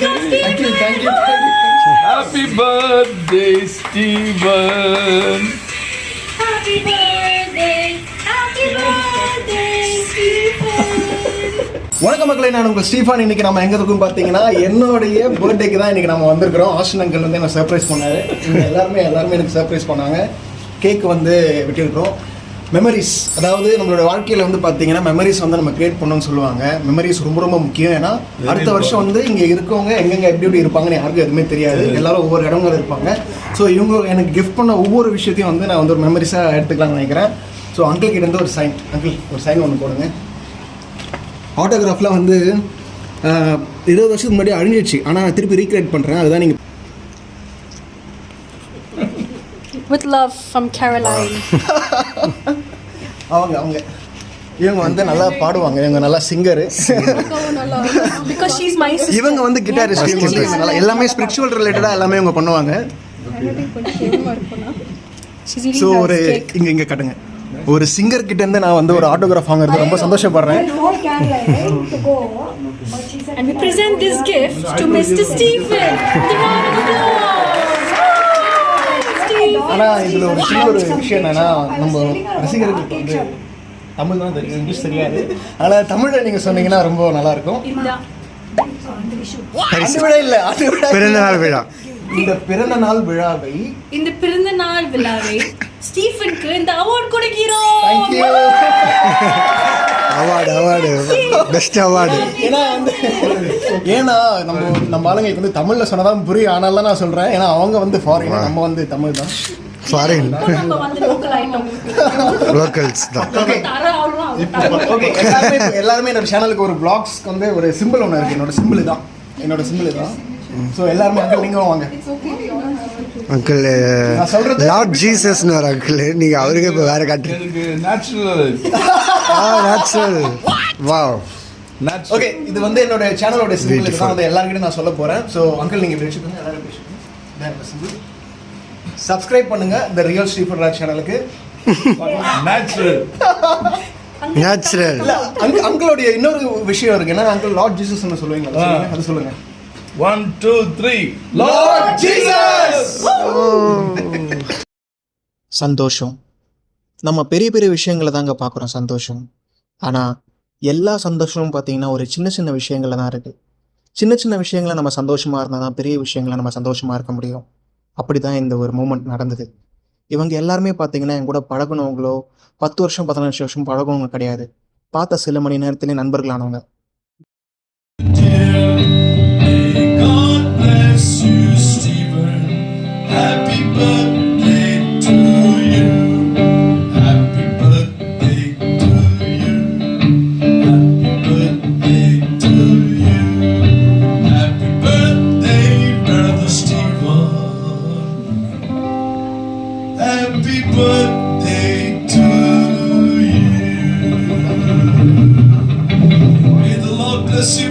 Thank you. Happy birthday, Stephen. Happy birthday, Stephen. வணக்கம் மக்களே, நான் உங்கள் ஸ்டீஃபான். இன்னைக்கு நம்ம எங்கே இருக்கோம் பார்த்தீங்கன்னா, என்னுடைய பர்த்டேக்கு தான் இன்னைக்கு நம்ம வந்திருக்கிறோம். ஆஸ்டன் அங்கிள் வந்து என்ன சர்ப்ரைஸ் பண்ணாரு. இங்கே எல்லாருமே எனக்கு சர்ப்ரைஸ் பண்ணாங்க. கேக் வந்து வெட்டியிருக்கிறோம். மெமரிஸ், அதாவது நம்மளோட வாழ்க்கையில் வந்து பார்த்தீங்கன்னா மெமரிஸ் வந்து நம்ம கிரியேட் பண்ணணும்னு சொல்லுவாங்க. மெமரிஸ் ரொம்ப ரொம்ப முக்கியம். ஏன்னா அடுத்த வருஷம் வந்து இங்கே இருக்கவங்க எங்கெங்கே எப்படி இருப்பாங்கன்னு யாருக்கும் எதுவுமே தெரியாது. எல்லாரும் ஒவ்வொரு இடங்கள் இருப்பாங்க. ஸோ இவங்க எனக்கு கிஃப்ட் பண்ண ஒவ்வொரு விஷயத்தையும் வந்து நான் வந்து ஒரு மெமரிஸாக எடுத்துக்கலாம்னு நினைக்கிறேன். ஸோ அங்கிள் கிட்ட இருந்து ஒரு சைன், அங்கிள் ஒரு சைன் ஒன்று போடுங்க. ஆட்டோகிராஃபில் வந்து 20 வருஷத்துக்கு முன்னாடி அழிஞ்சிச்சு, ஆனால் நான் திருப்பி ரீக்ரியேட் பண்ணுறேன். அதுதான் நீங்கள் With love from Caroline. அவங்க இவங்க வந்து நல்லா பாடுவாங்க. இவங்க நல்லா singer. Because she's my sister. இவங்க வந்து கிட்டாரிஸ்ட். இவங்க வந்து நல்லா எல்லாமே ஸ்பிரிச்சுவல் ரிலேட்டடாக எல்லாமே இவங்க பண்ணுவாங்க. ஸோ ஒரு இங்கே கட்டுங்க. ஒரு சிங்கர் கிட்ட இருந்து நான் வந்து ஒரு ஆட்டோகிராஃப் வாங்குறது ரொம்ப சந்தோஷப்படுறேன். And we present this gift to Mr. Stephen. ஆனால் இதில் ஒரு சின்ன ஒரு விஷயம் என்னன்னா, நம்ம ரசிகர்களுக்கு வந்து தமிழ் தான் தெரியும், இங்கிலீஷ் தெரியாது. ஆனால் தமிழில் நீங்கள் சொன்னீங்கன்னா ரொம்ப நல்லா இருக்கும். பிறந்தநாள் விழா. இந்த பிறந்தநாள் விழாவை இந்த பிறந்தநாள் விழாவை ஸ்டீஃபனுக்கு இந்த அவார்ட் கொடுக்கிறோம். Award best award. ஏன்னா நம்ம ஆளுங்களுக்கு வந்து தமிழில் சொன்னதான் புரியும். ஆனாலும் நான் சொல்கிறேன், ஏன்னா அவங்க வந்து ஃபாரின், நம்ம வந்து தமிழ் தான் ஃபாரின், லோக்கல்ஸ் தான். ஓகே, எல்லாருமே என்னோட சேனலுக்கு ஒரு பிளாக்ஸ்க்கு வந்து ஒரு சிம்பிள் ஒன்று இருக்குது. என்னோட சிம்பிள் தான். ஸோ எல்லாருமே அங்கிள் நீங்களும் வாங்க. அங்கிள் லார்ட் ஜீசஸ்னு ஒரு அங்கிள். நீங்கள் அவருக்கு இப்போ வேறு காட்டு. நேச்சுரல். வாவ். ஓகே, இது வந்து என்னோட சேனலோட சிம்பிள் தான் வந்து எல்லாருக்கிட்டும் நான் சொல்ல போகிறேன். ஸோ அங்கிள் நீங்கள் பேசிக்கோங்க, எல்லாரும் பேசிக்கோங்க. சிம்பிள் சப்ஸ்கிரைப் பண்ணுங்க த ரியல் ஸ்டீஃபன் ராஜ் சேனலுக்கு. நேச்சுரல். அங்கிளோடைய இன்னொரு விஷயம் இருக்கு. என்ன அங்கிள் லார்ட் ஜீசஸ்னு சொல்லுவீங்க, அது சொல்லுங்க. 1 2 3 லார்ட் ஜீசஸ். சந்தோஷம், நம்ம பெரிய பெரிய விஷயங்களை தாங்க பார்க்குறோம் சந்தோஷம். ஆனால் எல்லா சந்தோஷமும் பார்த்தீங்கன்னா ஒரு சின்ன சின்ன விஷயங்களில் தான் இருக்குது. சின்ன சின்ன விஷயங்களை நம்ம சந்தோஷமாக இருந்தால் தான் பெரிய விஷயங்களை நம்ம சந்தோஷமாக இருக்க முடியும். அப்படி தான் இந்த ஒரு மூமெண்ட் நடந்தது. இவங்க எல்லாருமே பார்த்தீங்கன்னா என் கூட பழகுனவங்களோ 10 வருஷம் 15 வருஷம் பழகுனவங்க கிடையாது. பார்த்த சில மணி நேரத்திலே நண்பர்களானவங்க. Bless you